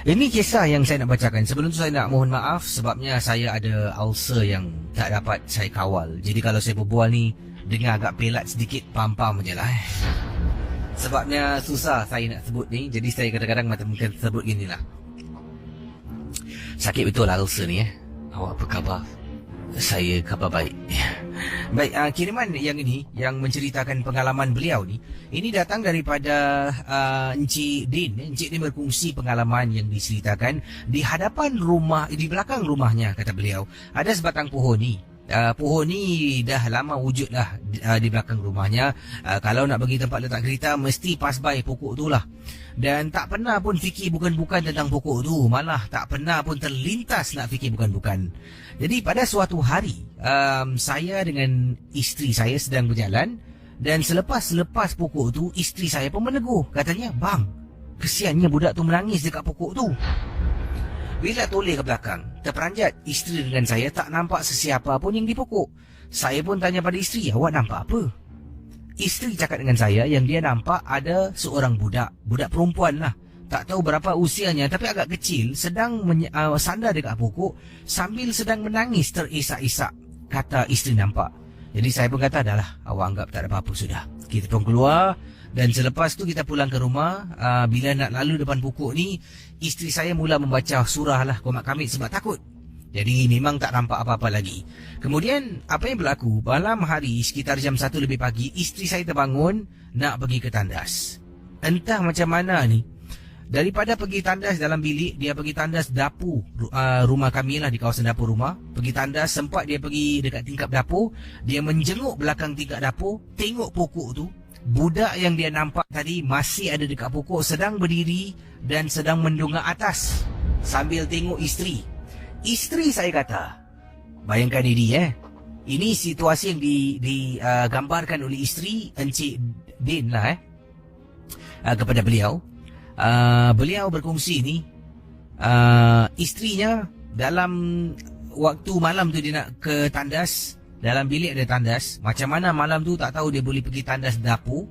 Ini kisah yang saya nak bacakan. Sebelum tu saya nak mohon maaf sebabnya saya ada ulcer yang tak dapat saya kawal. Jadi kalau saya berbual ni dengar agak pelat sedikit, pam-pam je lah. Sebabnya susah saya nak sebut ni. Jadi saya kadang-kadang mungkin sebut gini lah. Sakit betul lah ulcer ni. Awak apa khabar? Saya khabar baik. Baik, kiriman yang ini yang menceritakan pengalaman beliau ni, ini datang daripada Encik Din. Encik Din berkongsi pengalaman yang diceritakan di hadapan rumah, di belakang rumahnya, kata beliau. Ada sebatang pohon ni. Pohon ni dah lama wujud lah di belakang rumahnya. Kalau nak bagi tempat letak kereta, mesti pass by pokok tu lah. Dan tak pernah pun fikir bukan-bukan tentang pokok tu. Malah tak pernah pun terlintas nak fikir bukan-bukan. Jadi pada suatu hari, saya dengan isteri saya sedang berjalan. Dan selepas pokok tu, isteri saya pun menegur. Katanya, "Bang, kesiannya budak tu menangis dekat pokok tu." Bila toleh ke belakang, terperanjat isteri dengan saya tak nampak sesiapa pun yang di pokok. Saya pun tanya pada isteri, "Awak nampak apa?" Isteri cakap dengan saya yang dia nampak ada seorang budak perempuan lah. Tak tahu berapa usianya tapi agak kecil, sedang sandar dekat pokok sambil sedang menangis terisak-isak, kata isteri nampak. Jadi saya pun kata, "Dah lah, awak anggap tak ada apa-apa sudah." Kita pun keluar dan selepas tu kita pulang ke rumah. Bila nak lalu depan pokok ni, isteri saya mula membaca surah lah Qomat Kamit sebab takut. Jadi memang tak nampak apa-apa lagi. Kemudian apa yang berlaku? Malam hari sekitar jam 1 lebih pagi, isteri saya terbangun nak pergi ke tandas. Entah macam mana ni, daripada pergi tandas dalam bilik, dia pergi tandas dapur rumah kami lah, di kawasan dapur rumah. Pergi tandas, sempat dia pergi dekat tingkap dapur. Dia menjenguk belakang tingkap dapur, tengok pokok tu. Budak yang dia nampak tadi masih ada dekat pokok, sedang berdiri dan sedang mendongak atas sambil tengok isteri. Isteri saya kata, bayangkan ini ini situasi yang digambarkan oleh isteri Encik Din lah kepada beliau. Beliau berkongsi ni, isterinya dalam waktu malam tu dia nak ke tandas. Dalam bilik ada tandas. Macam mana malam tu tak tahu, dia boleh pergi tandas dapur.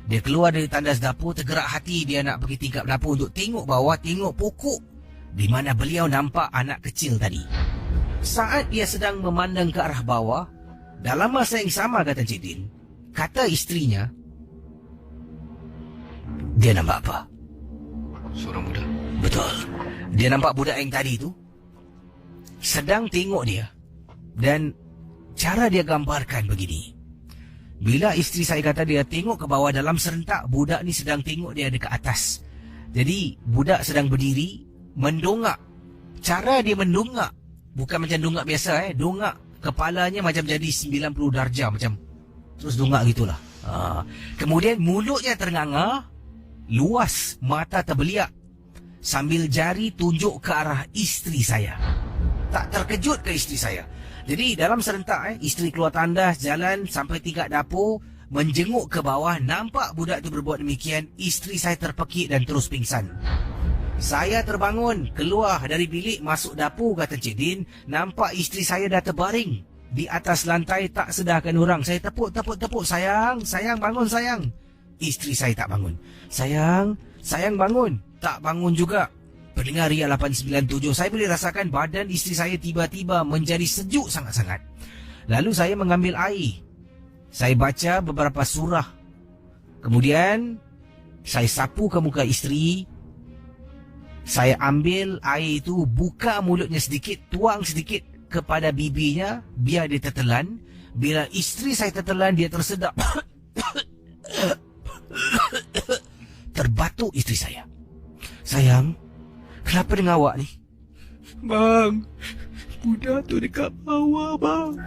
Dia keluar dari tandas dapur, tergerak hati dia nak pergi tingkap dapur untuk tengok bawah, tengok pokok di mana beliau nampak anak kecil tadi. Saat dia sedang memandang ke arah bawah, dalam masa yang sama, kata Encik Din, kata isterinya, dia nampak apa? Seorang budak. Betul. Dia nampak budak yang tadi tu sedang tengok dia. Dan cara dia gambarkan begini. Bila isteri saya kata dia tengok ke bawah, dalam serentak budak ni sedang tengok dia dekat atas. Jadi budak sedang berdiri mendongak. Cara dia mendongak bukan macam dongak biasa dongak kepalanya macam jadi 90 darjah, macam terus dongak gitulah. Kemudian mulutnya ternganga, luas, mata terbeliak, sambil jari tunjuk ke arah isteri saya. Tak terkejut ke isteri saya. Jadi dalam serentak isteri keluar tandas, jalan sampai tingkat dapur, menjenguk ke bawah, nampak budak tu berbuat demikian. Isteri saya terpekik dan terus pingsan. Saya terbangun, keluar dari bilik, masuk dapur, kata Encik Din. Nampak isteri saya dah terbaring di atas lantai, tak sedarkan orang. Saya tepuk, "Sayang, bangun sayang." Isteri saya tak bangun. Sayang bangun." Tak bangun juga. Pendengar Ria 897, saya boleh rasakan badan isteri saya tiba-tiba menjadi sejuk sangat-sangat. Lalu saya mengambil air. Saya baca beberapa surah. Kemudian saya sapu ke muka isteri. Saya ambil air itu, buka mulutnya sedikit, tuang sedikit kepada bibinya biar dia tertelan. Bila isteri saya tertelan, dia tersedak. Terbatuk isteri saya. "Sayang, kenapa dengan awak ni?" "Bang, budak tu dekat bawah, bang."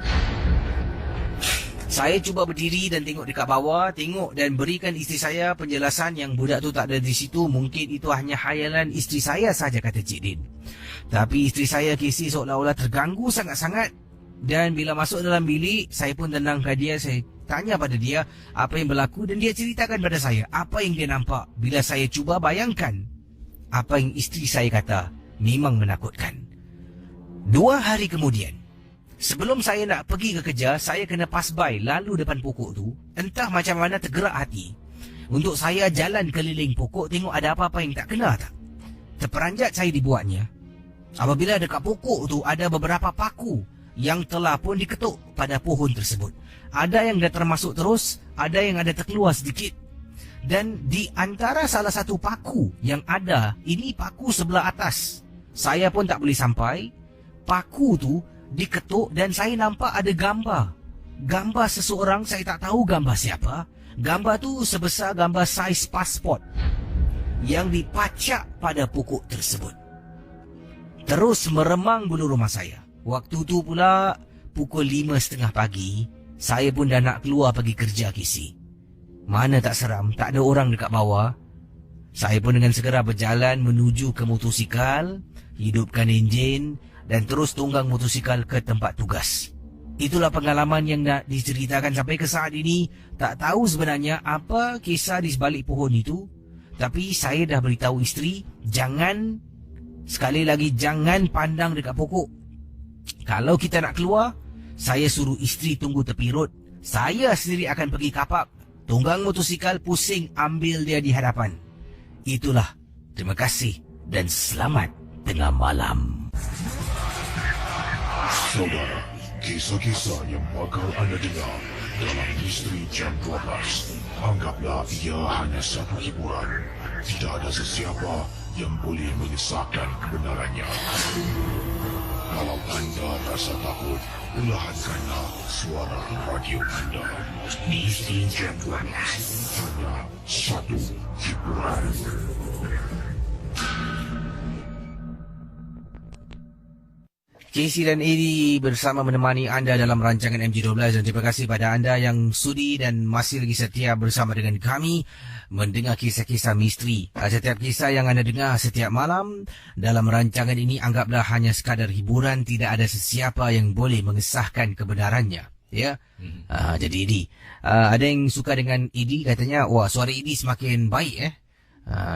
Saya cuba berdiri dan tengok dekat bawah, tengok dan berikan isteri saya penjelasan yang budak tu tak ada di situ. Mungkin itu hanya khayalan isteri saya saja, kata Cik Din. Tapi isteri saya Casey seolah-olah terganggu sangat-sangat. Dan bila masuk dalam bilik, saya pun tenangkan dia. Saya tanya pada dia apa yang berlaku dan dia ceritakan pada saya apa yang dia nampak. Bila saya cuba bayangkan apa yang isteri saya kata, memang menakutkan. 2 hari kemudian, sebelum saya nak pergi ke kerja, saya kena pass by lalu depan pokok tu. Entah macam mana tergerak hati untuk saya jalan keliling pokok, tengok ada apa-apa yang tak kena tak. terperanjat saya dibuatnya apabila dekat pokok tu ada beberapa paku yang telah pun diketuk pada pohon tersebut. Ada yang dah termasuk terus, ada yang ada terkeluar sedikit. Dan di antara salah satu paku yang ada, ini paku sebelah atas. Saya pun tak boleh sampai. Paku tu diketuk dan saya nampak ada gambar. Gambar seseorang, saya tak tahu gambar siapa. Gambar tu sebesar gambar saiz pasport yang dipacak pada pokok tersebut. Terus meremang bulu rumah saya. Waktu tu pula pukul 5.30 pagi, saya pun dah nak keluar pergi kerja KC. Mana tak seram, tak ada orang dekat bawah. Saya pun dengan segera berjalan menuju ke motosikal, hidupkan enjin dan terus tunggang motosikal ke tempat tugas. Itulah pengalaman yang nak diceritakan sampai ke saat ini. Tak tahu sebenarnya apa kisah di sebalik pohon itu. Tapi saya dah beritahu isteri, sekali lagi jangan pandang dekat pokok. Kalau kita nak keluar, saya suruh isteri tunggu tepi road. Saya sendiri akan pergi kapak, tunggang motosikal pusing ambil dia di hadapan. Itulah. Terima kasih dan selamat tengah malam. Saudara, kisah-kisah yang bakal anda dengar dalam Misteri Jam 12, anggaplah ia hanya satu hiburan. Tidak ada sesiapa yang boleh mengesahkan kebenarannya. Kalau anda rasa takut, perlahankanlah suara radio anda. Misteri Jam 12, hanya satu hiburan. Casey dan Eddie bersama menemani anda dalam rancangan MG12 dan terima kasih pada anda yang sudi dan masih lagi setia bersama dengan kami mendengar kisah-kisah misteri. Setiap kisah yang anda dengar setiap malam dalam rancangan ini anggaplah hanya sekadar hiburan, tidak ada sesiapa yang boleh mengesahkan kebenarannya. Ya. Jadi Eddie, ada yang suka dengan Eddie, katanya wah suara Eddie semakin baik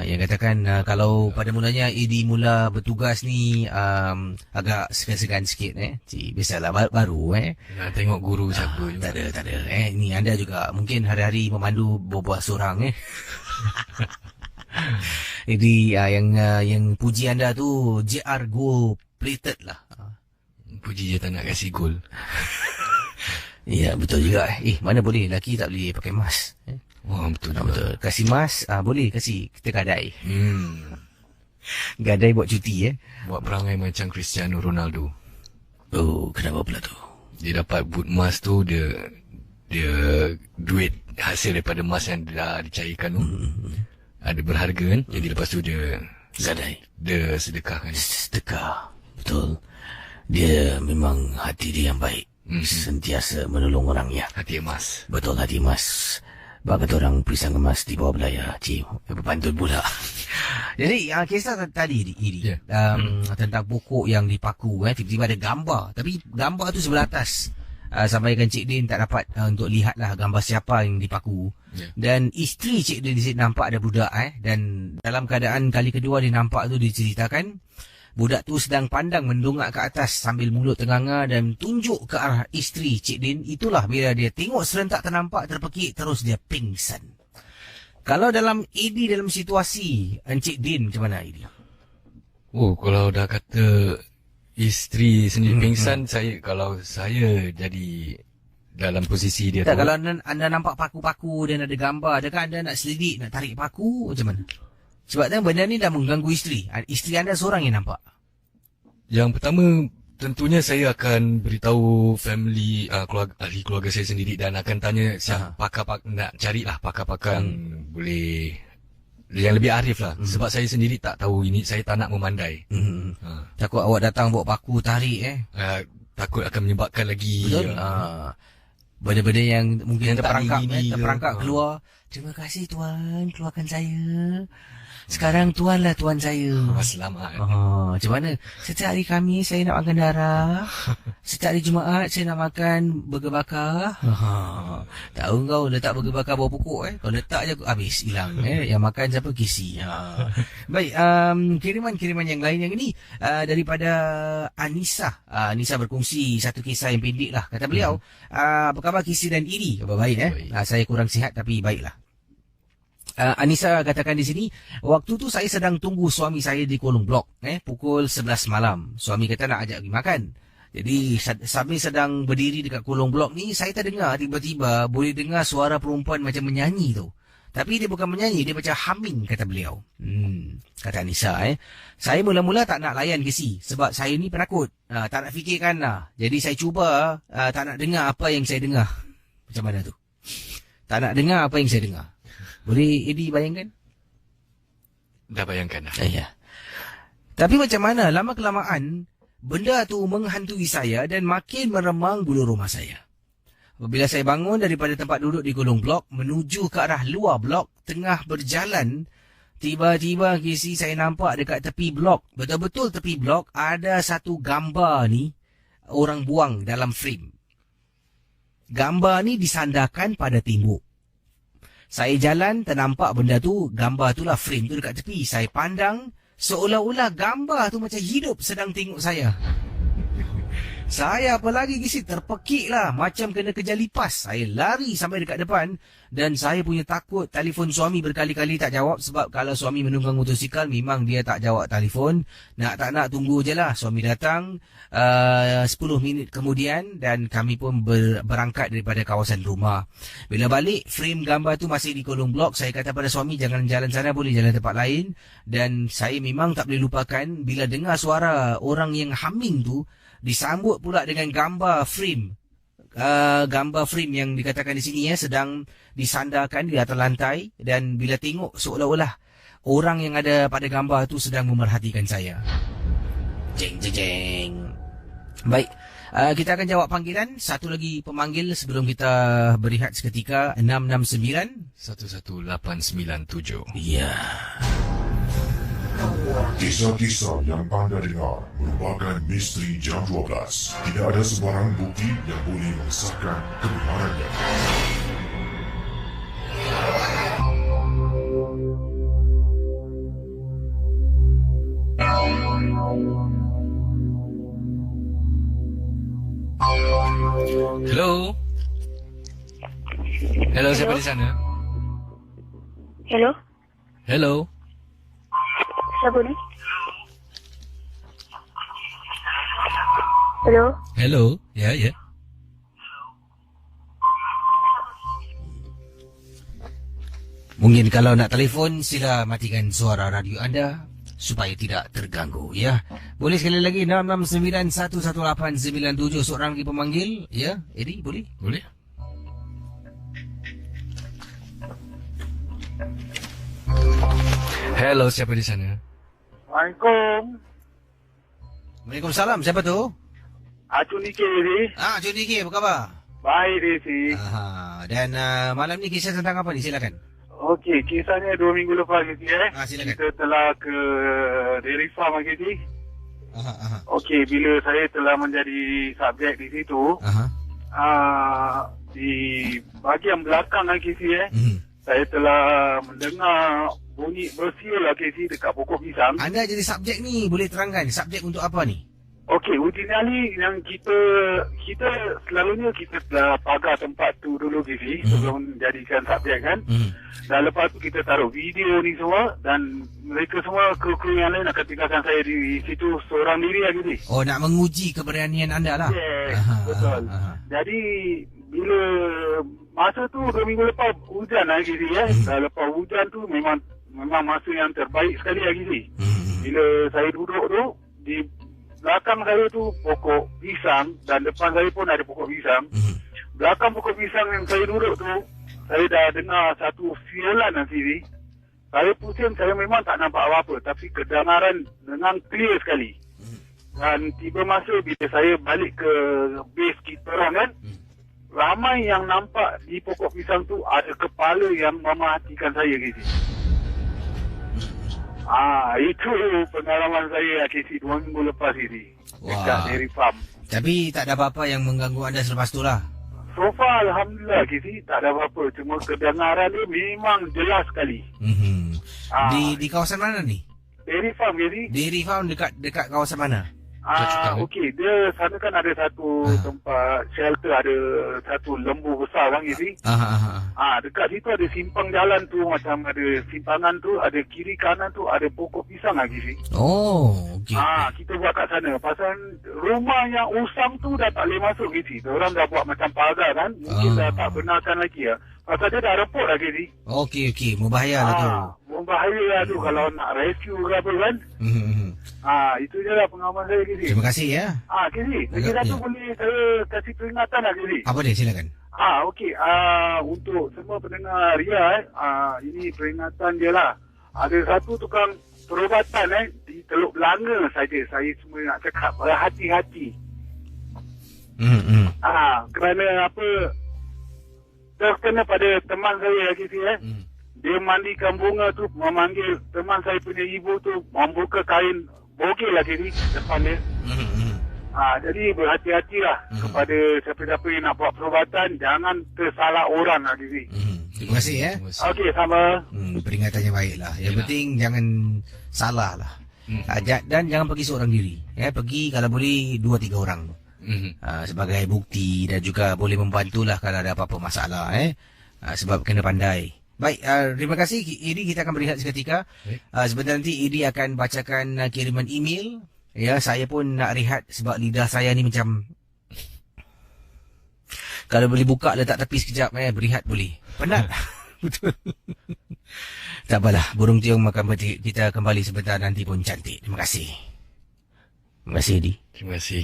yang katakan kalau pada mulanya Eddie mula bertugas ni agak segan-segan sikit biasalah baru Nak tengok guru siapa juga. Tak ada ni anda juga mungkin hari-hari memandu berbuah seorang Eddie yang puji anda tu JR Gold plated lah. Puji je tak nak kasih gol. Ya betul juga mana boleh lelaki tak boleh pakai mask Wah, betul juga. betul. Kasih mask boleh kasih kita gadai. Gadai buat cuti Buat perangai macam Cristiano Ronaldo. Oh, kenapa pula tu? Dia dapat boot mask tu, dia duit hasil daripada mask yang dah dicairkan tu ada berharga kan. Jadi lepas tu dia Gadai. Dia sedekahkan. Sedekah. Betul. Dia memang hati dia yang baik. Sentiasa menolong orangnya. Hati emas. Betul, hati emas. Bakat orang pisang emas di bawah belayar. Berpantun pula. Jadi kisah tadi ini tentang pokok yang dipaku tiba-tiba ada gambar. Tapi gambar tu sebelah atas. Sampaikan Cik Din tak dapat untuk lihatlah gambar siapa yang dipaku. Dan isteri Cik Din di sini nampak ada budak dan dalam keadaan kali kedua dia nampak tu diceritakan budak tu sedang pandang mendongak ke atas sambil mulut tenganga dan tunjuk ke arah isteri Cik Din. Itulah bila dia tengok serentak ternampak terpekik terus dia pingsan. Kalau dalam Eddie dalam situasi Encik Din macam mana Eddie? Oh, kalau dah kata isteri sendiri pingsan, kalau saya jadi dalam posisi dia tak, tu. kalau anda nampak paku-paku dan ada gambar, adakah anda nak selidik, nak tarik paku macam mana? Sebab benda ni dah mengganggu isteri. Isteri anda seorang yang nampak. Yang pertama, tentunya saya akan beritahu family, ahli keluarga saya sendiri dan akan tanya pakar-pakar, nak carilah pakar-pakar boleh yang lebih arif lah. Sebab saya sendiri tak tahu ini, saya tak nak memandai. Takut awak datang bawa paku tarik takut akan menyebabkan lagi. Betul. Benda-benda yang mungkin yang terperangkap keluar. Terima kasih tuan, keluarkan saya. Sekarang tuanlah tuan saya. Selamat. Macam mana? Setiap hari Khamis saya nak makan darah. Setiap hari Jumaat saya nak makan burger bakar. Tahu kau letak burger bakar bawah pokok Kau letak je habis hilang Yang makan siapa? Kisi. Baik, kiriman-kiriman yang lain yang ini daripada Anissa. Anissa berkongsi satu kisah yang pendek lah. Kata beliau, apa khabar Kisi dan Iri? Baik. Saya kurang sihat tapi baiklah. Anissa katakan di sini, waktu tu saya sedang tunggu suami saya di kolong blok, pukul 11 malam. Suami kata nak ajak pergi makan. Jadi sambil sedang berdiri dekat kolong blok ni, saya terdengar tiba-tiba boleh dengar suara perempuan macam menyanyi tu. Tapi dia bukan menyanyi, dia macam humming, kata beliau. Kata Anissa. Saya mula-mula tak nak layan Casey sebab saya ni penakut. Tak nak fikirkan lah. Jadi saya cuba tak nak dengar apa yang saya dengar. Macam mana tu? Tak nak dengar apa yang saya dengar. Boleh Eddie bayangkan? Dah bayangkan dah. Ya. Tapi macam mana lama-kelamaan benda tu menghantui saya dan makin meremang bulu rumah saya. Apabila saya bangun daripada tempat duduk di kolong blok menuju ke arah luar blok, tengah berjalan, tiba-tiba Casey saya nampak dekat tepi blok, betul-betul tepi blok, ada satu gambar ni orang buang dalam frame. Gambar ni disandarkan pada tembok. Saya jalan, ternampak benda tu, gambar tu lah, frame tu dekat tepi. Saya pandang, seolah-olah gambar tu macam hidup sedang tengok saya. Saya apa lagi Casey, terpekik lah, macam kena kejar lipas. Saya lari sampai dekat depan dan saya punya takut. Telefon suami berkali-kali tak jawab sebab kalau suami menunggang motosikal memang dia tak jawab telefon. Tak nak tunggu je lah. Suami datang 10 minit kemudian dan kami pun berangkat daripada kawasan rumah. Bila balik, frame gambar tu masih di kolong blok. Saya kata pada suami, jangan jalan sana, boleh jalan tempat lain. Dan saya memang tak boleh lupakan bila dengar suara orang yang humming tu disambut pula dengan gambar frame. Gambar frame yang dikatakan di sini sedang disandarkan di atas lantai dan bila tengok seolah-olah orang yang ada pada gambar tu sedang memerhatikan saya. Jeng jeng jeng. Baik, kita akan jawab panggilan. Satu lagi pemanggil sebelum kita berehat seketika. 669 11897. Ya. Kisah-kisah yang anda dengar merupakan misteri jam 12. Tidak ada sebarang bukti yang boleh mengesahkan kebenarannya. Hello. Hello, siapa di sana? Hello, Hello. siapa ni? Hello, Hello. Ya, ya. Mungkin kalau nak telefon, sila matikan suara radio anda supaya tidak terganggu, ya. Boleh sekali lagi 669 11897, seorang lagi pemanggil, ya. Eddie, boleh? Boleh? Hello, siapa di sana? Assalamualaikum. Waalaikumsalam, siapa tu? Acu Niki ni. Cik Diki, apa khabar? Baik Desi. Dan malam ni kisah tentang apa ni? Silakan. Okey, kisahnya 2 minggu lepas Desi Silakan. Kita telah ke Dairy Farm Desi. Okey, bila saya telah menjadi subjek di situ, di bahagian belakang Desi saya telah mendengar bunyi bersiul Desi dekat pokok pisang. Anda jadi subjek ni, boleh terangkan subjek untuk apa ni? Okey, uji nyali yang kita selalunya kita telah pagar tempat tu dulu Desi sebelum jadikan subjek kan. Dan lepas tu kita taruh video ni semua dan mereka semua kru-kru yang lain akan tinggalkan saya di situ seorang diri lagi ni. Oh, nak menguji keberanian anda lah. Yes, betul. Jadi bila masa tu 2 minggu lepas hujan lagi ni Dan lepas hujan tu memang masa yang terbaik sekali lagi ni. Bila saya duduk tu di belakang saya tu pokok pisang dan depan saya pun ada pokok pisang. Belakang pokok pisang yang saya duduk tu, saya dah dengar satu siulan nanti. Saya pusing, saya memang tak nampak apa-apa. Tapi kedengaran dengan clear sekali. Dan tiba masa bila saya balik ke base kita orang kan, ramai yang nampak di pokok pisang tu ada kepala yang memerhatikan saya gitu. Itu pengalaman saya Casey 2 minggu lepas ini dekat Dairy Farm. Tapi tak ada apa-apa yang mengganggu anda selepas tu lah. So far Alhamdulillah Casey tak ada apa-apa. Cuma kedengaran dia memang jelas sekali. Di kawasan mana ni? Dairy Farm Casey. Dairy Farm dekat kawasan mana? Okey, dia sana kan ada satu tempat shelter, ada satu lembu besar bang Iri. Dekat situ ada simpang jalan tu, macam ada simpangan tu, ada kiri kanan tu ada pokok pisang lagi sih. Oh, okey. Kita buat kat sana. Pasal rumah yang usang tu dah tak boleh masuk gitu. Orang dah buat macam pagar kan. Mungkin dah tak benarkan lagi ya. Pasal dia dah repot lagi ni. Okey, membahayalah tu. Membahayalah tu kalau nak rescue ke apa kan. Itu je lah pengalaman saya Kiri. Terima kasih ya. Kiri, lagi satu boleh saya kasih peringatan lah Kiri. Apa dia, silakan. Okey, untuk semua pendengar Ria, ini peringatan dia lah. Ada satu tukang perubatan di Teluk Belanga saja. Saya cuma nak cakap berhati-hati. Kerana apa, terkena pada teman saya lagi dia mandikan bunga tu, memanggil teman saya punya ibu tu, membuka kain bogel lagi ni depan dia. Jadi berhati-hatilah kepada siapa-siapa yang nak buat perubatan, jangan tersalah orang lagi ni. Terima kasih ya. Okey, sama. Peringatannya baiklah. Yang penting jangan salah lah. Dan jangan pergi seorang diri. Pergi kalau boleh 2-3 orang. Sebagai bukti dan juga boleh membantulah kalau ada apa-apa masalah. Sebab kena pandai. Baik, terima kasih Idi. Kita akan berehat seketika. Sebentar nanti Idi akan bacakan kiriman email. Ya, saya pun nak rehat sebab lidah saya ni macam kalau boleh buka letak tepi sekejap, berehat boleh. Penat. Betul. Tak apalah, burung tiung makan petik. Kita kembali sebentar nanti pun cantik. Terima kasih. Terima kasih Idi. Terima kasih.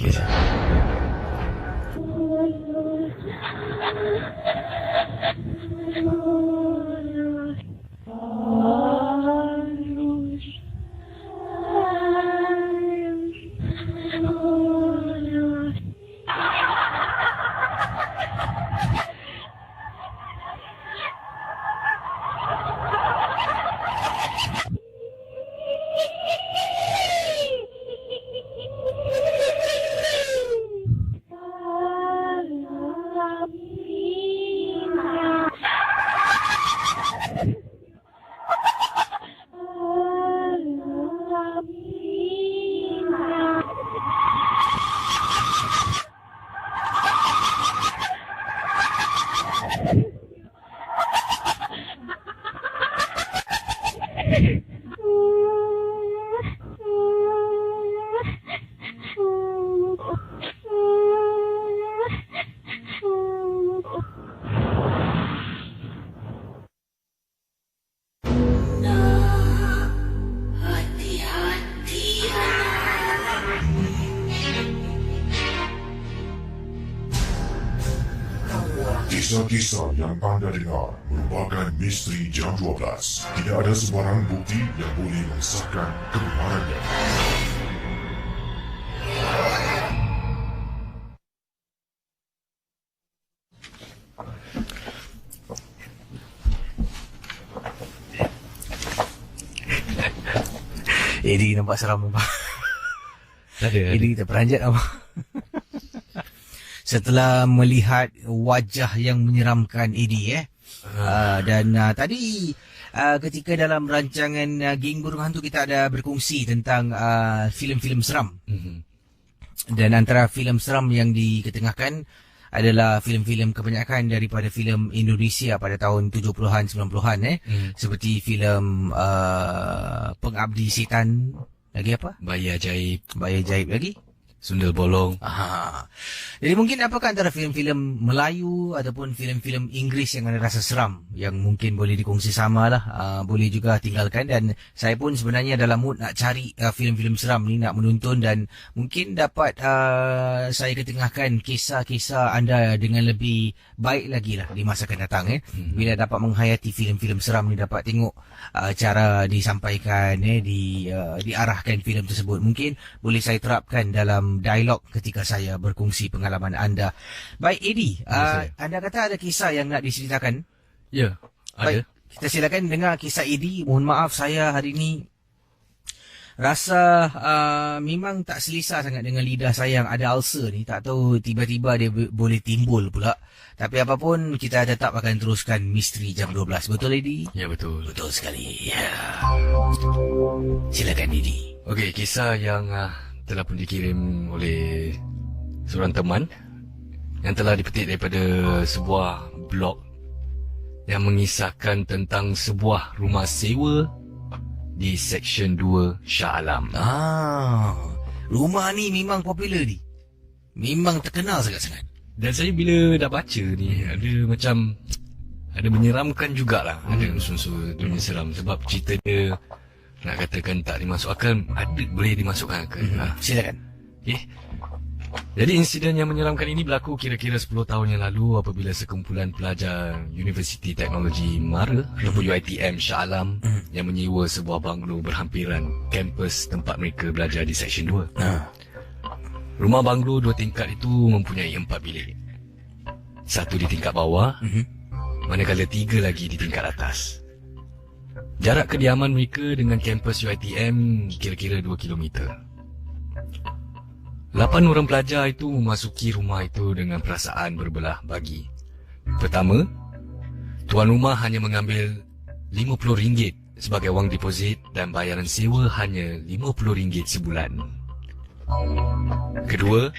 Kisah-kisah yang anda dengar merupakan misteri jam 12. Tidak ada sebarang bukti yang boleh mengesahkan kebenarannya. Edi nampak seram apa? Edi terperanjat apa? Setelah melihat wajah yang menyeramkan Edi dan tadi ketika dalam rancangan Geng Burung Hantu kita ada berkongsi tentang filem-filem seram. Dan antara filem seram yang diketengahkan adalah filem-filem kebanyakan daripada filem Indonesia pada tahun 70-an 90-an seperti filem Pengabdi Setan, lagi apa? Bayi Ajaib lagi. Sundel Bolong. Jadi mungkin apakah antara filem-filem Melayu ataupun filem-filem Inggeris yang ada rasa seram yang mungkin boleh dikongsi sama lah. Boleh juga tinggalkan. Dan saya pun sebenarnya dalam mood nak cari filem-filem seram ni, nak menonton, dan mungkin dapat saya ketengahkan kisah-kisah anda dengan lebih baik lagi lah di masa akan datang. Bila dapat menghayati filem-filem seram ni, dapat tengok cara disampaikan, diarahkan filem tersebut. Mungkin boleh saya terapkan dalam dialog ketika saya berkongsi pengalaman anda. Baik Edi, anda kata ada kisah yang nak diceritakan? Ya, ada. Baik, kita silakan dengar kisah Edi. Mohon maaf saya hari ini rasa memang tak selesa sangat dengan lidah saya yang ada ulcer ni. Tak tahu tiba-tiba dia boleh timbul pula. Tapi apapun, kita tetap akan teruskan misteri jam 12. Betul Edi? Ya, betul. Betul sekali. Ya. Silakan Edi. Okey, kisah yang telah pun dikirim oleh seorang teman yang telah dipetik daripada sebuah blog yang mengisahkan tentang sebuah rumah sewa di Seksyen 2 Shah Alam. Rumah ni memang popular ni. Memang terkenal sangat-sangat. Dan saya bila dah baca ni, ada menyeramkan jugalah. Ada unsur-unsur dunia seram. Sebab cerita dia, nak katakan tak dimasukkan, ada boleh dimasukkan ke. Silakan. Okay. Jadi insiden yang menyeramkan ini berlaku kira-kira 10 tahun yang lalu apabila sekumpulan pelajar Universiti Teknologi Mara ataupun UiTM Shah Alam yang menyewa sebuah banglo berhampiran kampus tempat mereka belajar di Seksyen 2. Rumah banglo 2 tingkat itu mempunyai 4 bilik. 1 di tingkat bawah, manakala 3 lagi di tingkat atas. Jarak kediaman mereka dengan kampus UiTM kira-kira 2 kilometer. 8 orang pelajar itu memasuki rumah itu dengan perasaan berbelah bagi. Pertama, tuan rumah hanya mengambil RM50 sebagai wang deposit dan bayaran sewa hanya RM50 sebulan. Kedua,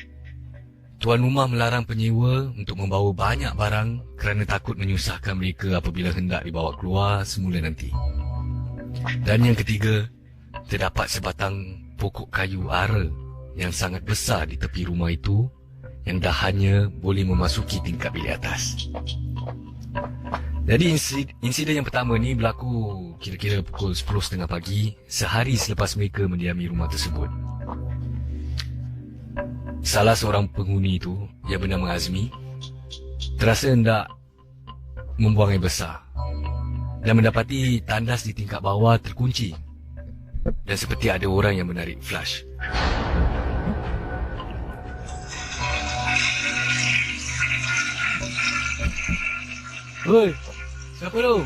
tuan rumah melarang penyewa untuk membawa banyak barang kerana takut menyusahkan mereka apabila hendak dibawa keluar semula nanti. Dan yang ketiga, terdapat sebatang pokok kayu ara yang sangat besar di tepi rumah itu yang dah hanya boleh memasuki tingkat bilik atas. Jadi insiden yang pertama ni berlaku kira-kira pukul 10.30 pagi sehari selepas mereka mendiami rumah tersebut. Salah seorang penghuni itu yang bernama Azmi terasa hendak membuang air besar dan mendapati tandas di tingkat bawah terkunci dan seperti ada orang yang menarik flash. Oi, siapa tu?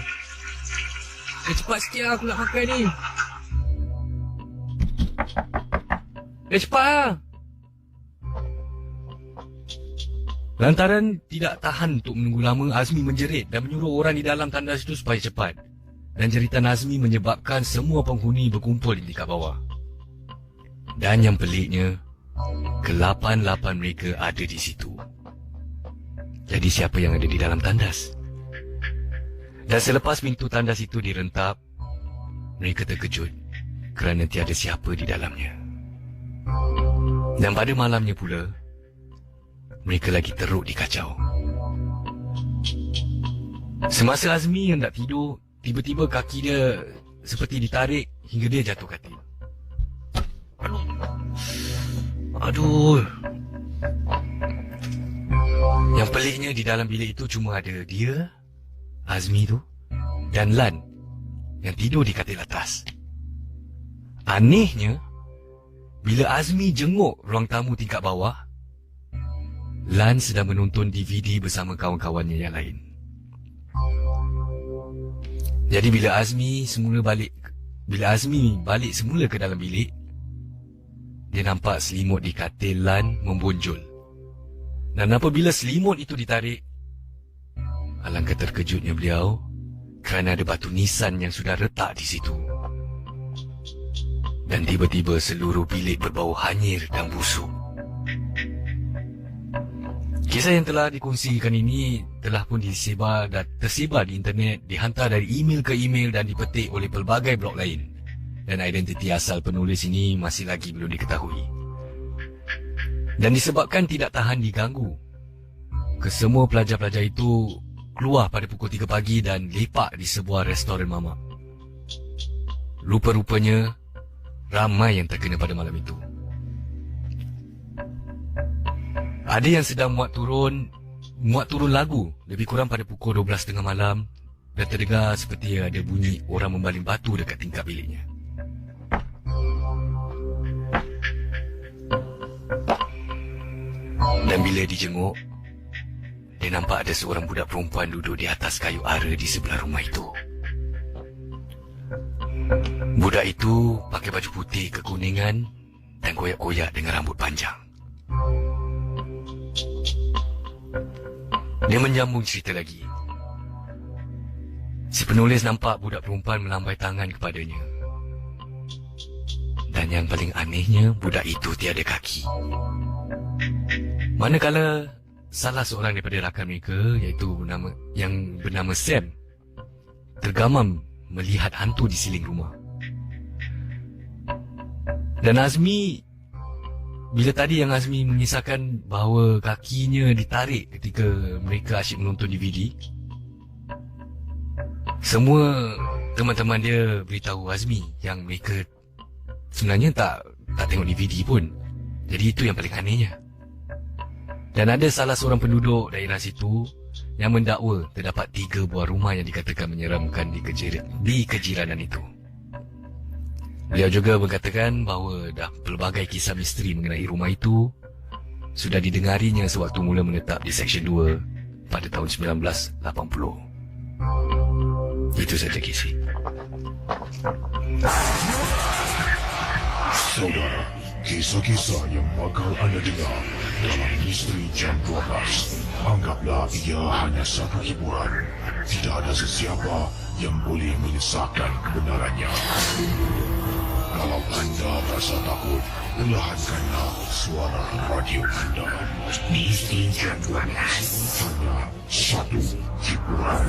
Cepat sikit lah, aku nak makan ni. Cepat lah. Lantaran tidak tahan untuk menunggu lama, Azmi menjerit dan menyuruh orang di dalam tandas itu supaya cepat. Dan jeritan Azmi menyebabkan semua penghuni berkumpul di tingkat bawah. Dan yang peliknya, ke-8 mereka ada di situ. Jadi siapa yang ada di dalam tandas? Dan selepas pintu tandas itu direntap, mereka terkejut kerana tiada siapa di dalamnya. Dan pada malamnya pula, mereka lagi teruk dikacau. Semasa Azmi hendak tidur, tiba-tiba kaki dia seperti ditarik hingga dia jatuh katil. Aduh. Yang peliknya di dalam bilik itu cuma ada dia, Azmi tu, dan Lan yang tidur di katil atas. Anehnya, bila Azmi jenguk ruang tamu tingkat bawah, Lan sedang menonton DVD bersama kawan-kawannya yang lain. Jadi bila Azmi balik semula ke dalam bilik, dia nampak selimut di katil Lan membonjol. Dan apabila selimut itu ditarik, alangkah terkejutnya beliau kerana ada batu nisan yang sudah retak di situ. Dan tiba-tiba seluruh bilik berbau hanyir dan busuk. Kisah yang telah dikongsikan ini telah pun tersebar di internet, dihantar dari email ke email dan dipetik oleh pelbagai blog lain. Dan identiti asal penulis ini masih lagi belum diketahui. Dan disebabkan tidak tahan diganggu, kesemua pelajar-pelajar itu keluar pada pukul 3 pagi dan lepak di sebuah restoran mamak. Rupa-rupanya ramai yang terkena pada malam itu. Ada yang sedang muat turun lagu lebih kurang pada pukul 12.30 malam dan terdengar seperti ada bunyi orang membaling batu dekat tingkap biliknya. Dan bila dijenguk, dia nampak ada seorang budak perempuan duduk di atas kayu ara di sebelah rumah itu. Budak itu pakai baju putih kekuningan dan koyak-koyak dengan rambut panjang. Dia menyambung cerita lagi. Si penulis nampak budak perempuan melambai tangan kepadanya. Dan Dan yang paling anehnya, budak itu tiada kaki. Manakala salah seorang daripada rakan mereka, iaitu yang bernama Sam, tergamam melihat hantu di siling rumah. Dan Azmi, bila tadi yang Azmi mengisahkan bahawa kakinya ditarik ketika mereka asyik menonton DVD, semua teman-teman dia beritahu Azmi yang mereka sebenarnya tak tengok DVD pun. Jadi itu yang paling anehnya. Dan ada salah seorang penduduk daerah situ yang mendakwa terdapat 3 buah rumah yang dikatakan menyeramkan di kejiranan itu. Beliau juga mengatakan bahawa dah pelbagai kisah misteri mengenai rumah itu sudah didengarinya sewaktu mula menetap di Seksyen 2 pada tahun 1980. Itu saja kisah. Saudara, kisah-kisah yang bakal anda dengar dalam Misteri Jam 12, anggaplah ia hanya satu hiburan. Tidak ada sesiapa yang boleh menyesatkan kebenarannya. Kalau anda rasa takut, perlahankanlah suara radio anda. Misteri Jam 12, hanya satu hiburan.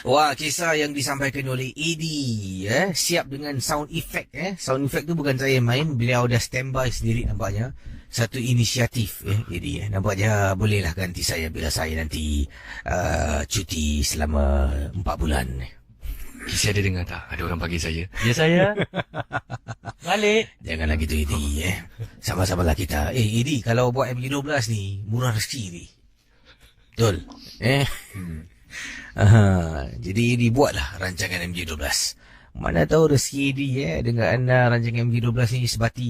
Wah, kisah yang disampaikan oleh Eddie, siap dengan sound effect. Sound effect tu bukan saya main, beliau dah standby sendiri nampaknya. Satu inisiatif, Eddie. Nampaknya bolehlah ganti saya bila saya nanti cuti selama 4 bulan. Kisah ada dengar tak? Ada orang panggil saya. Ya saya. Balik. Janganlah gitu, Eddie. Sama-samalah kita. Eddie, kalau buat MJ12 ni, murah rezeki ni. Betul? Jadi dibuatlah rancangan MJ12. Mana tahu rezeki dia dengan rancangan MJ12 ni sebati.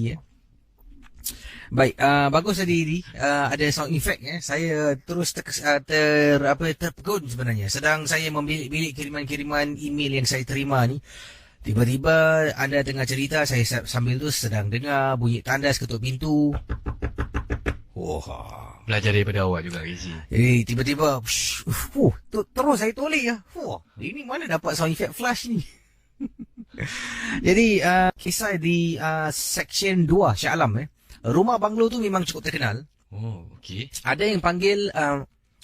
Baik, bagus tadi ada sound effect. Saya terus terpegun sebenarnya. Sedang saya membilik-bilik kiriman-kiriman email yang saya terima ni. Tiba-tiba anda tengah cerita, saya sambil tu sedang dengar bunyi tandas ketuk pintu. Wah. Belajar daripada awak juga, Rizie. Jadi tiba-tiba terus saya toleh ya. Ini mana dapat sound effect flash ni? Jadi kisah di Seksyen 2 Shah Alam. Rumah banglo tu memang cukup terkenal. Oh, okey. Ada yang panggil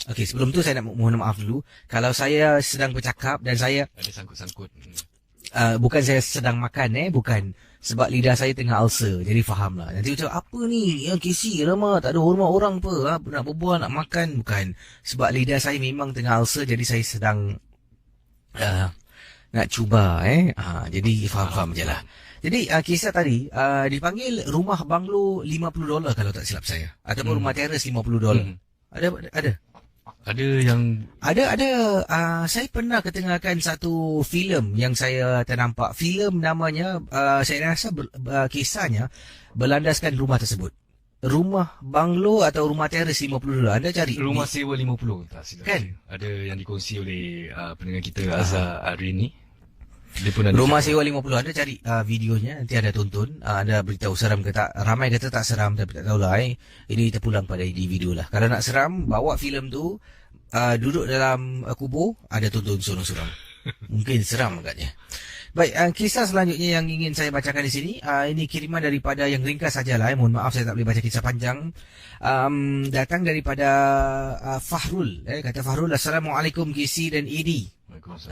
okey, sebelum tu saya nak mohon maaf dulu kalau saya sedang bercakap dan saya ada sangkut-sangkut. Bukan saya sedang makan, bukan. Sebab lidah saya tengah ulcer. Jadi fahamlah. Nanti macam apa ni? Yang kisi lama tak ada hormat orang apa? Nak berbual, nak makan. Bukan. Sebab lidah saya memang tengah ulcer. Jadi saya sedang nak cuba. Jadi faham-faham je lah. Jadi kisah tadi dipanggil rumah banglo $50 kalau tak silap saya. Ataupun rumah teres $50. Ada. Ada yang ada saya pernah ketengahkan satu filem yang saya ternampak. Filem namanya saya rasa kisahnya berlandaskan rumah tersebut. Rumah banglo atau rumah teres $50. Anda cari rumah sewa 50 tak silap. Kan ada yang dikongsi oleh pendengar kita Azhar hari ni. Dia pun ada rumah sewa 50. Anda cari videonya, nanti anda tonton. Anda beritahu seram ke tak. Ramai kata tak seram, tapi tak tahulah. Ini terpulang pada individu lah. Kalau nak seram, bawa filem tu, duduk dalam kubur, ada tonton sorang-sorang. Mungkin seram agaknya. Baik, kisah selanjutnya yang ingin saya bacakan di sini. Ini kiriman daripada yang ringkas sajalah. Mohon maaf saya tak boleh baca kisah panjang. Datang daripada Fahrul. Kata Fahrul, Assalamualaikum Kisi dan Edi.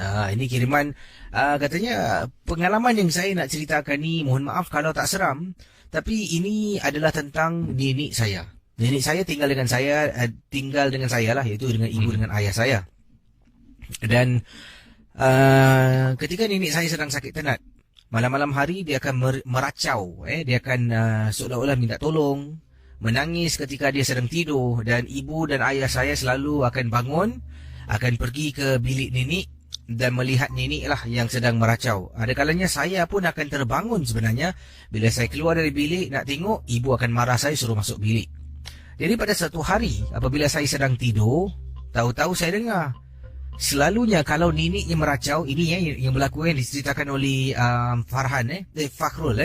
Ini kiriman katanya pengalaman yang saya nak ceritakan ni, mohon maaf kalau tak seram, tapi ini adalah tentang nenek saya. Nenek saya tinggal dengan saya lah, iaitu dengan ibu dengan ayah saya. Dan ketika nenek saya sedang sakit tenat, malam-malam hari dia akan meracau, dia akan seolah-olah minta tolong, menangis ketika dia sedang tidur, dan ibu dan ayah saya selalu akan bangun, akan pergi ke bilik nenek dan melihat nenek lah yang sedang meracau. Ada kalanya saya pun akan terbangun sebenarnya. Bila saya keluar dari bilik nak tengok, ibu akan marah saya suruh masuk bilik. Jadi pada satu hari apabila saya sedang tidur, Tahu-tahu saya dengar. Selalunya kalau nenek yang meracau, ini yang berlaku diceritakan oleh Fakhrul.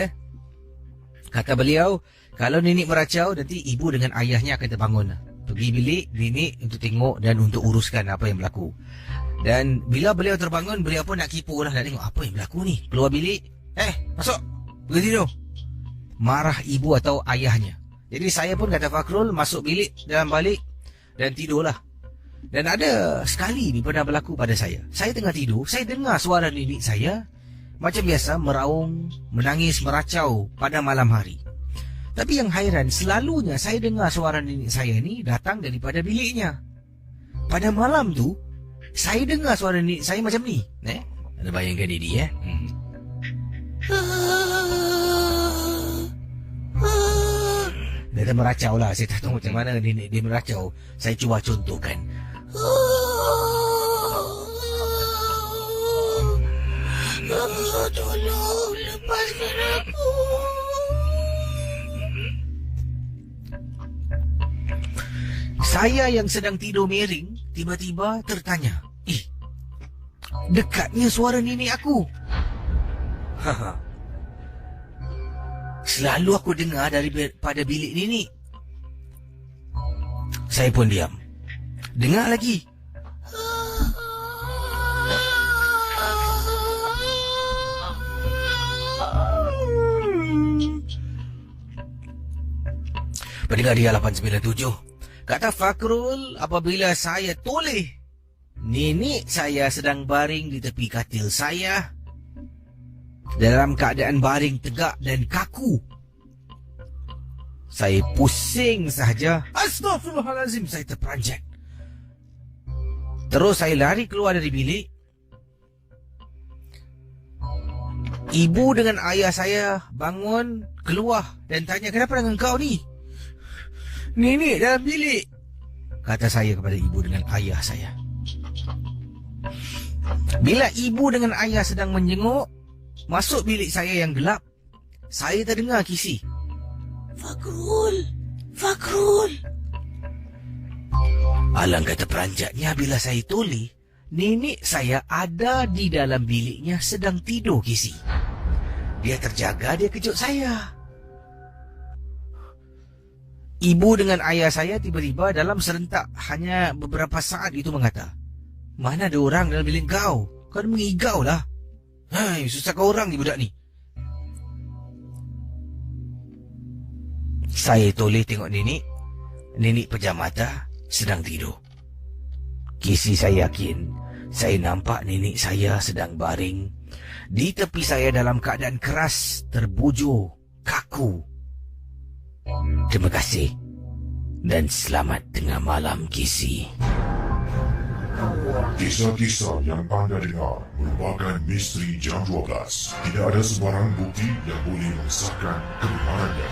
Kata beliau, kalau nenek meracau, nanti ibu dengan ayahnya akan terbangun. Pergi bilik nenek untuk tengok dan untuk uruskan apa yang berlaku. Dan bila beliau terbangun, beliau pun nak kipu lah, nak tengok apa yang berlaku ni. Keluar bilik, masuk, pergi tidur. Marah ibu atau ayahnya. Jadi saya pun kata Fakhrul, masuk bilik dalam balik dan tidurlah. Dan ada sekali ni pernah berlaku pada saya. Saya tengah tidur, saya dengar suara nenek saya macam biasa meraung, menangis, meracau pada malam hari. Tapi yang hairan, selalunya saya dengar suara nenek saya ni datang daripada biliknya. Pada malam tu, saya dengar suara nenek saya macam ni. Anda bayangkan ini Dia meracau lah. Saya tak tahu macam mana nenek dia meracau. Saya cuba contohkan. Tolong lepaskan aku. Saya yang sedang tidur miring tiba-tiba tertanya, dekatnya suara nenek aku. Selalu aku dengar daripada bilik nenek. Saya pun diam. Dengar lagi. Pendengar dia 897. Kata Fakhrul, apabila saya toleh, nenek saya sedang baring di tepi katil saya dalam keadaan baring tegak dan kaku. Saya pusing sahaja. Astaghfirullahalazim, saya terperanjat. Terus saya lari keluar dari bilik. Ibu dengan ayah saya bangun, keluar dan tanya, kenapa dengan kau ni? Nenek dalam bilik, kata saya kepada ibu dengan ayah saya. Bila ibu dengan ayah sedang menjenguk masuk bilik saya yang gelap, saya terdengar kisi, Fakhrul. Alangkah terperanjatnya bila saya toleh, nenek saya ada di dalam biliknya sedang tidur kisi. Dia terjaga, dia kejut saya. Ibu dengan ayah saya tiba-tiba dalam serentak hanya beberapa saat itu mengata, mana ada orang dalam bilik kau? Kau mengigau lah. Hai, susah kau orang ni budak ni. Saya toleh tengok nenek. Nenek pejam mata, sedang tidur. Kisi saya yakin, saya nampak nenek saya sedang baring di tepi saya dalam keadaan keras, terbujur, kaku. Terima kasih dan selamat tengah malam, Kisi. Kisah-kisah yang anda dengar merupakan misteri jam 12. Tidak ada sebarang bukti yang boleh mengesahkan kebenarannya.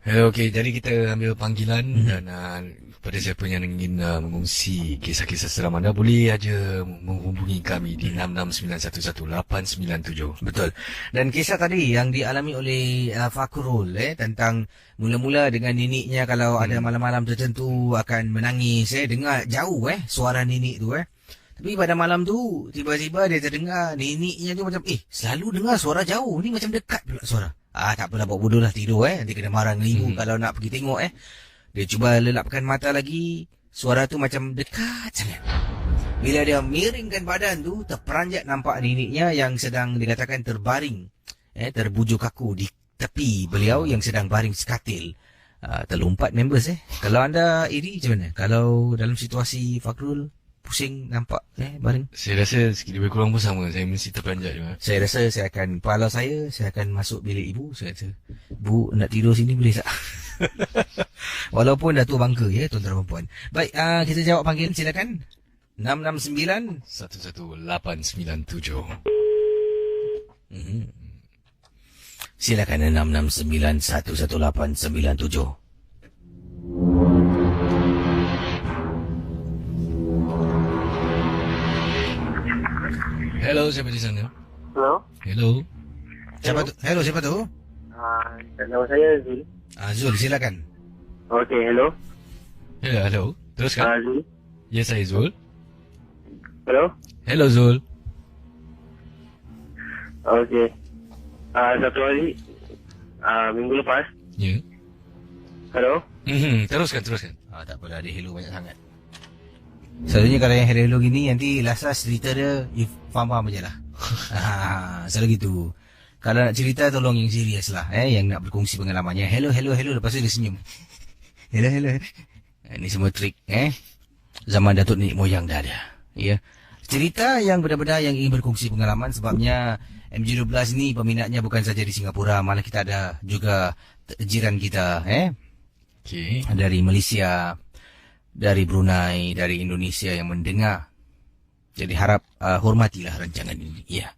Okey, jadi kita ambil panggilan dan kepada siapa yang ingin mengungsi kisah-kisah seram anda, boleh aja menghubungi kami di 66911897. Betul. Dan kisah tadi yang dialami oleh Fakhrul tentang mula-mula dengan neneknya kalau ada malam-malam tertentu akan menangis, dengar jauh suara nenek tu Tapi pada malam tu tiba-tiba dia terdengar neneknya tu macam selalu dengar suara jauh ni, macam dekat pula suara. Tak apalah, buat bodoh lah, tidur nanti kena marah dengan ibu kalau nak pergi tengok Dia cuba lelapkan mata lagi, suara tu macam dekat sangat. Bila dia miringkan badan tu, terperanjat nampak neneknya yang sedang dikatakan terbaring, terbujur kaku di tepi beliau yang sedang baring sekatil. Terlompat members Kalau anda iri macam mana? Kalau dalam situasi Fakhrul pusing nampak baring? Saya rasa lebih kurang pun sama. Saya mesti terperanjat juga. Saya rasa saya akan, kepala saya akan masuk bilik ibu. Saya kata, Bu, nak tidur sini boleh tak? Walaupun dah tua bangka tuan-tuan dan puan. Baik, kita jawab panggilan, silakan. 669 11897. Silakan 669 11897. Hello, siapa di sana? Hello. Hello. Siapa tu? Hello, siapa tu? Nama saya Zul. Zul, silakan. Okey, hello. Ya, hello. Teruskan. Zul. Ya, saya Zul. Hello. Hello Zul. Okey. Satu hari minggu lepas. Ya. Hello. Teruskan. Tak apalah, dia hello banyak sangat. Selalunya kalau yang hello gini, nanti last cerita dia, you faham-faham je lah. Selalu gitu. Kalau nak cerita, tolong yang serius lah. Yang nak berkongsi pengalamannya. Hello, lepas tu dia senyum. Hello. Ini semua trik. Zaman Datuk Nenek Moyang dah ada. Ya. Cerita yang benar-benar yang ingin berkongsi pengalaman, sebabnya MG12 ni peminatnya bukan saja di Singapura, malah kita ada juga jiran kita. Okey. Dari Malaysia, dari Brunei, dari Indonesia yang mendengar. Jadi harap hormatilah rancangan ini. Ya.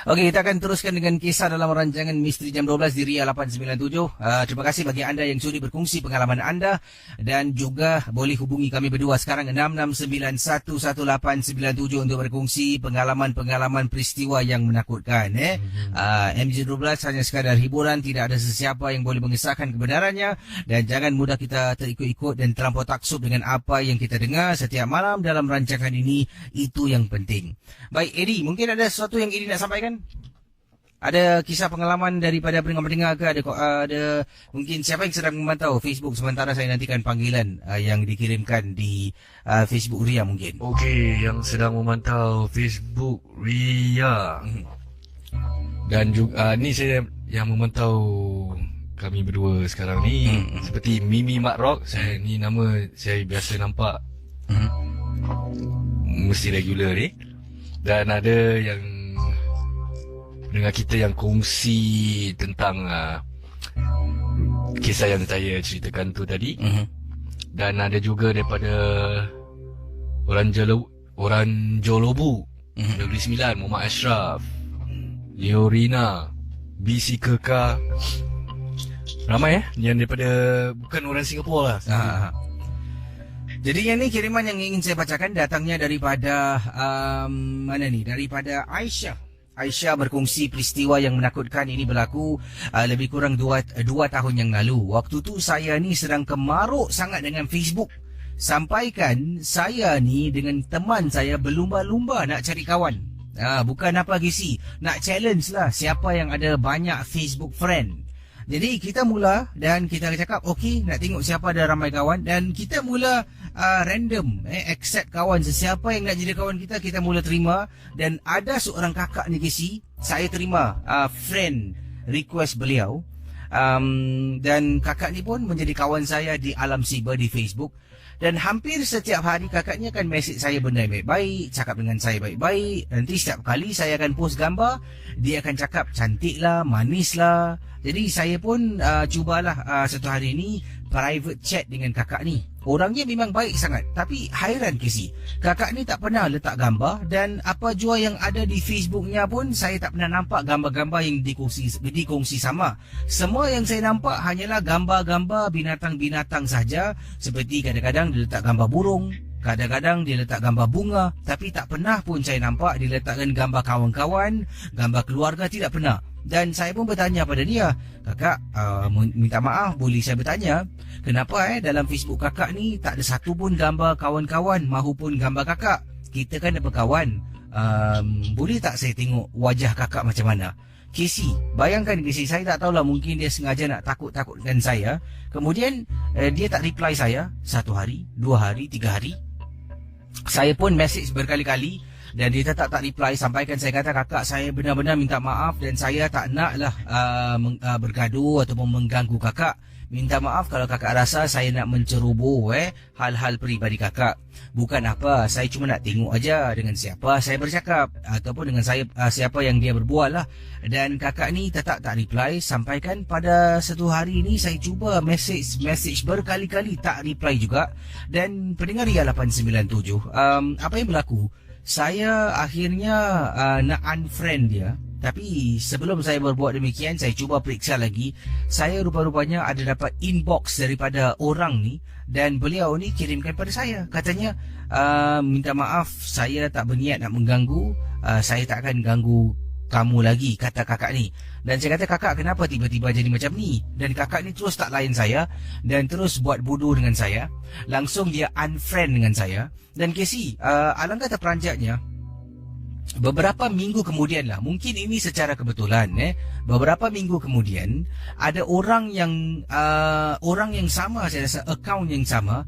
Okey, kita akan teruskan dengan kisah dalam rancangan Misteri Jam 12 di Ria 897. Terima kasih bagi anda yang sudi berkongsi pengalaman anda, dan juga boleh hubungi kami berdua sekarang 66911897 untuk berkongsi pengalaman-pengalaman peristiwa yang menakutkan. MJ12 hanya sekadar hiburan, tidak ada sesiapa yang boleh mengesahkan kebenarannya, dan jangan mudah kita terikut-ikut dan terlampau taksub dengan apa yang kita dengar setiap malam dalam rancangan ini. Itu yang penting. Baik, Eddie, mungkin ada sesuatu yang Eddie nak sampaikan? Ada kisah pengalaman daripada pendengar-pendengar ke? Ada mungkin siapa yang sedang memantau Facebook sementara saya nantikan panggilan yang dikirimkan di Facebook Ria mungkin. Okey, yang sedang memantau Facebook Ria. Dan juga ni saya yang memantau kami berdua sekarang ni. Seperti Mimi Mak Rock. Saya ni nama saya biasa nampak. Mesti regular ni. Dan ada yang pendengar kita yang kongsi tentang kisah yang saya ceritakan tu tadi. Dan ada juga daripada Orang Jolobu, Negeri Sembilan, Muhammad Ashraf, Leorina, BC Keka. Ramai yang daripada bukan orang Singapura lah. Jadi yang ni kiriman yang ingin saya bacakan datangnya daripada mana ni? Daripada Aisyah. Aisyah berkongsi peristiwa yang menakutkan ini berlaku lebih kurang 2 tahun yang lalu. Waktu tu saya ni sedang kemaruk sangat dengan Facebook. Sampaikan saya ni dengan teman saya berlumba-lumba nak cari kawan. Bukan apa gisi, nak challenge lah siapa yang ada banyak Facebook friend. Jadi kita mula dan kita cakap okey, nak tengok siapa ada ramai kawan, dan kita mula random accept kawan, sesiapa yang nak jadi kawan kita mula terima. Dan ada seorang kakak ni Kisi, saya terima friend request beliau, dan kakak ni pun menjadi kawan saya di alam siber di Facebook. Dan hampir setiap hari kakaknya akan message saya benda yang baik-baik, cakap dengan saya baik-baik. Nanti setiap kali saya akan post gambar, dia akan cakap cantik lah, manis lah. Jadi saya pun cubalah satu hari ni private chat dengan kakak ni. Orangnya memang baik sangat, tapi hairan Kisi, kakak ni tak pernah letak gambar, dan apa jua yang ada di Facebooknya pun saya tak pernah nampak gambar-gambar yang dikongsi sama. Semua yang saya nampak hanyalah gambar-gambar binatang-binatang saja. Seperti kadang-kadang dia letak gambar burung, kadang-kadang dia letak gambar bunga, tapi tak pernah pun saya nampak dia letakkan gambar kawan-kawan, gambar keluarga, tidak pernah. Dan saya pun bertanya pada dia, kakak, minta maaf, boleh saya bertanya, kenapa dalam Facebook kakak ni tak ada satu pun gambar kawan-kawan mahupun gambar kakak? Kita kan ada berkawan. Boleh tak saya tengok wajah kakak macam mana? Casey, bayangkan Casey, saya tak tahulah, mungkin dia sengaja nak takut-takutkan saya. Kemudian dia tak reply saya 1 hari, 2 hari, 3 hari. Saya pun message berkali-kali dan dia tetap tak reply. Sampaikan saya kata, kakak, saya benar-benar minta maaf dan saya tak naklah bergaduh ataupun mengganggu kakak. Minta maaf kalau kakak rasa saya nak menceroboh hal-hal peribadi kakak. Bukan apa, saya cuma nak tengok aja dengan siapa saya bercakap ataupun dengan siapa yang dia berbual lah. Dan kakak ni tetap tak reply. Sampaikan pada satu hari ni saya cuba message berkali-kali, tak reply juga. Dan pendengar Ria 897, apa yang berlaku? Saya akhirnya nak unfriend dia. Tapi sebelum saya berbuat demikian, saya cuba periksa lagi. Saya rupa-rupanya ada dapat inbox daripada orang ni, dan beliau ni kirimkan pada saya. Katanya, minta maaf, saya tak berniat nak mengganggu. Saya tak akan ganggu kamu lagi, kata kakak ni. Dan saya kata, kakak kenapa tiba-tiba jadi macam ni? Dan kakak ni terus tak layan saya dan terus buat bodoh dengan saya. Langsung dia unfriend dengan saya. Dan Casey, alangkah terperanjatnya, beberapa minggu kemudian lah, mungkin ini secara kebetulan, beberapa minggu kemudian ada orang yang sama, saya rasa akaun yang sama,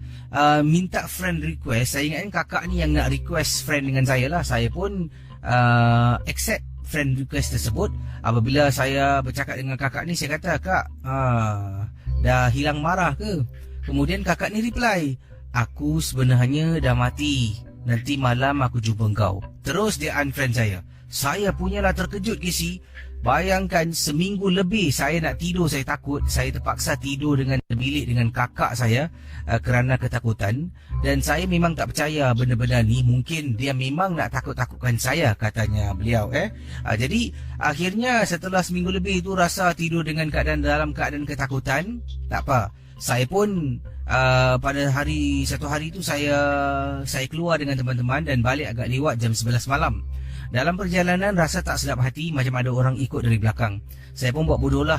minta friend request. Saya ingatkan kakak ni yang nak request friend dengan saya lah. Saya pun accept friend request tersebut. Apabila saya bercakap dengan kakak ni, saya kata, kak, dah hilang marah ke? Kemudian kakak ni reply, aku sebenarnya dah mati, nanti malam aku jumpa kau. Terus dia unfriend saya. Saya punyalah terkejut, Casey. Bayangkan seminggu lebih saya nak tidur, saya takut. Saya terpaksa tidur dengan bilik dengan kakak saya kerana ketakutan. Dan saya memang tak percaya benda-benda ni. Mungkin dia memang nak takut-takutkan saya, katanya beliau. Jadi akhirnya setelah seminggu lebih itu rasa tidur dengan dalam keadaan ketakutan. Tak apa, saya pun pada satu hari itu saya keluar dengan teman-teman dan balik agak lewat jam 11 malam. Dalam perjalanan rasa tak sedap hati, macam ada orang ikut dari belakang. Saya pun buat bodoh lah.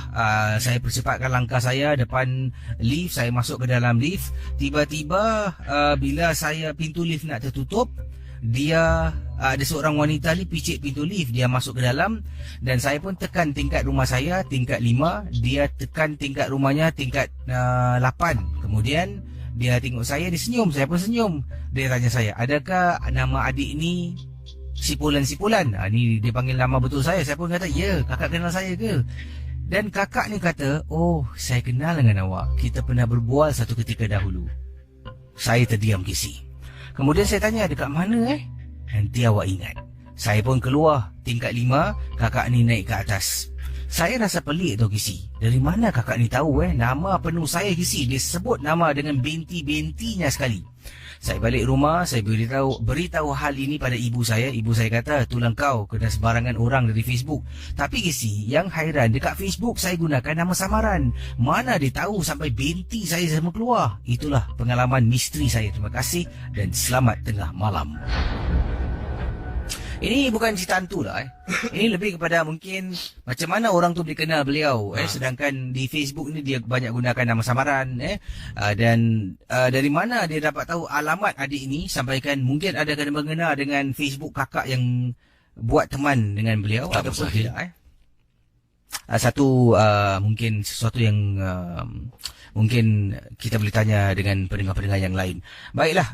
Saya percepatkan langkah saya depan lift. Saya masuk ke dalam lift. Tiba-tiba bila pintu lift nak tertutup, dia ada seorang wanita ni picit pintu lift. Dia masuk ke dalam dan saya pun tekan tingkat rumah saya, tingkat 5. Dia tekan tingkat rumahnya, tingkat 8. Kemudian dia tengok saya, dia senyum. Saya pun senyum. Dia tanya saya, adakah nama adik ni Sipulan? Ni dia panggil nama betul saya. Saya pun kata, ya, kakak kenal saya ke? Dan kakak ni kata, oh, saya kenal dengan awak. Kita pernah berbual satu ketika dahulu. Saya terdiam, Casey. Kemudian saya tanya, dekat mana Nanti awak ingat. Saya pun keluar tingkat 5, kakak ni naik ke atas. Saya rasa pelik tau, Casey. Dari mana kakak ni tahu nama penuh saya, Casey? Dia sebut nama dengan binti-bintinya sekali. Saya balik rumah, saya beritahu hal ini pada ibu saya. Ibu saya kata, itulah kau kena sebarangan orang dari Facebook. Tapi Casey, yang hairan, dekat Facebook saya gunakan nama samaran. Mana dia tahu sampai binti saya semua keluar. Itulah pengalaman misteri saya. Terima kasih dan selamat tengah malam. Ini bukan cerita hantu lah Ini lebih kepada mungkin macam mana orang tu boleh kenal beliau sedangkan di Facebook ni dia banyak gunakan nama samaran dan dari mana dia dapat tahu alamat adik ini, sampaikan mungkin ada kena mengena dengan Facebook kakak yang buat teman dengan beliau ataupun tidak mungkin sesuatu yang mungkin kita boleh tanya dengan pendengar-pendengar yang lain. Baiklah,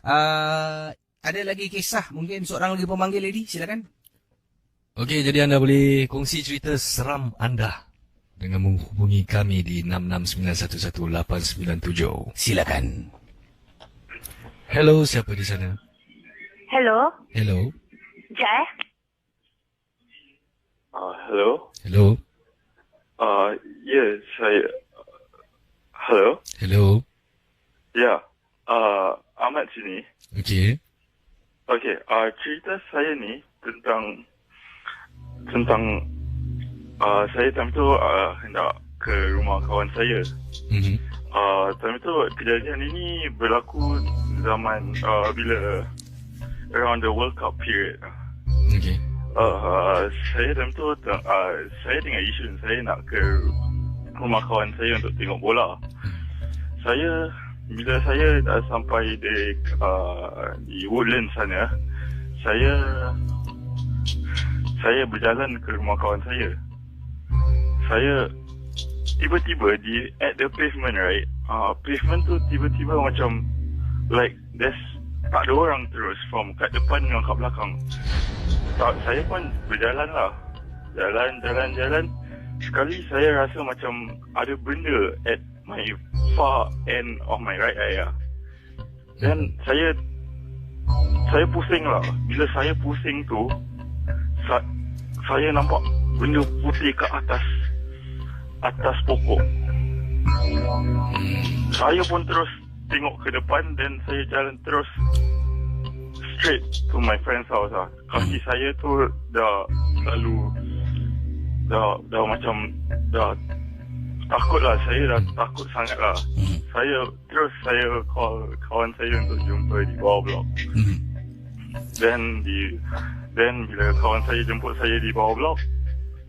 ada lagi kisah, mungkin seorang lagi pemanggil lady, silakan. Okey, jadi anda boleh kongsi cerita seram anda dengan menghubungi kami di 66911897. Silakan. Hello, siapa di sana? Hello. Hello. Jai. Hello. Hello. Ya, saya. Hello. Hello. Ya, Ahmad sini. Okey. Okey, cerita saya ni tentang saya time tu hendak ke rumah kawan saya. Time tu kejadian ini berlaku zaman bila around the World Cup period. Okey. Saya time tu saya dengan Isyun, saya nak ke rumah kawan saya untuk tengok bola. Bila saya dah sampai di Woodlands sana, saya berjalan ke rumah kawan saya. Saya tiba-tiba at the pavement, right? Pavement tu tiba-tiba macam like tak ada orang terus from kat depan dengan kat belakang. Saya pun berjalan lah. Jalan. Sekali saya rasa macam ada benda at my far end of my right eye. Dan saya pusing lah. Bila saya pusing tu, saya nampak benda putih kat atas pokok. Saya pun terus tengok ke depan dan saya jalan terus straight to my friend's house lah. Kaki saya tu dah macam takut lah. Saya dah takut sangat lah. Saya call kawan saya untuk jumpa di bawah blok. Dan bila kawan saya jemput saya di bawah blok,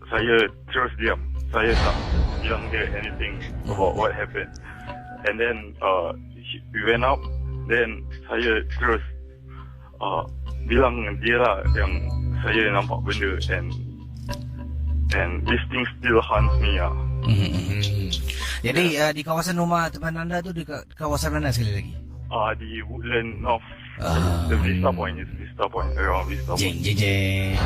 saya terus diam. Saya tak bilang dia anything about what happened. And then we went out. Then saya terus bilang dia lah yang saya nampak benda, and this thing still haunts me lah. Jadi di kawasan rumah teman anda tu di kawasan mana sekali lagi? Di Woodland North. The Vista Point is Vista Point, around Vista Point. Jeng.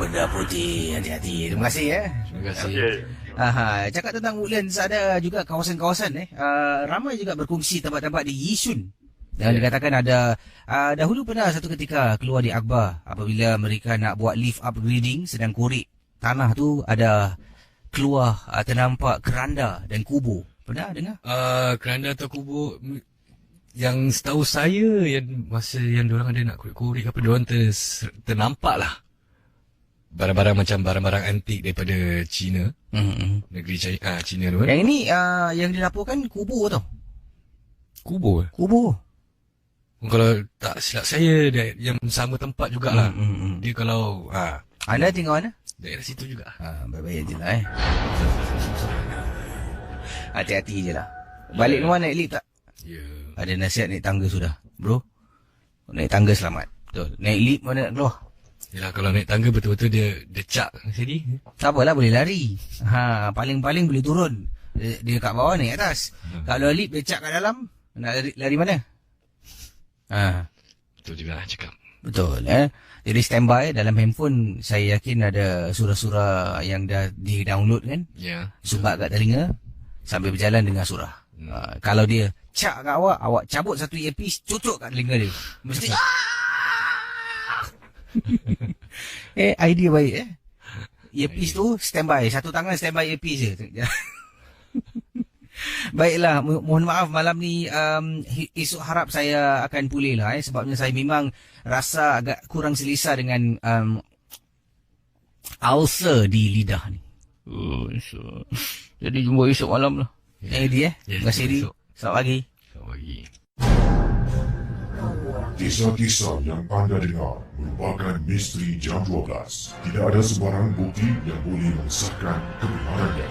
Benda putih, hati-hati. Terima kasih ya. Terima kasih. Okay. Cakap tentang Woodlands, ada juga kawasan-kawasan ramai juga berkongsi tempat-tempat di Yishun. Dan dikatakan ada dahulu pernah satu ketika keluar di akhbar apabila mereka nak buat lift upgrading sedang korek tanah tu, ada keluar ternampak keranda dan kubur. Pernah dengar? Keranda atau kubur yang setahu saya, yang masa yang diorang ada nak korek-korek apa, diorang ternampak lah barang-barang macam barang-barang antik daripada China. Negeri China tu kan. Yang ini yang dilaporkan kubur tau. Kubur? Kubur. Kalau tak silap saya, dia yang sama tempat jugalah. Dia kalau Anda tinggal mana? daerah situ juga. Baik-baik je lah hati-hati je lah. Balik rumah naik lift tak? Ya. Ada nasihat naik tangga sudah, bro. Naik tangga selamat. Betul. Naik lift mana nak keluar? Yalah, kalau naik tangga betul-betul dia decak sini. Tak apalah, boleh lari. Paling-paling boleh turun. Dia kat bawah, naik atas. Kalau lift decak kat dalam, nak lari mana? Betul juga lah cakap. Betul. Jadi standby dalam handphone, saya yakin ada surah-surah yang dah di-download kan. Ya. Sumbat kat telinga, sambil berjalan dengar surah. Kalau dia cak kat awak cabut satu earpiece, cucuk kat telinga dia. Mesti idea baik earpiece tu standby, satu tangan standby earpiece je. Baiklah, mohon maaf malam ni esok harap saya akan pulih lah sebabnya saya memang rasa agak kurang selesa dengan ulcer di lidah ni. Jadi jumpa esok malam lah. Terima kasih Edi. Selamat pagi. Selamat pagi. Kisah-kisah yang anda dengar merupakan misteri jam 12. Tidak ada sebarang bukti yang boleh mengesahkan kebenarannya.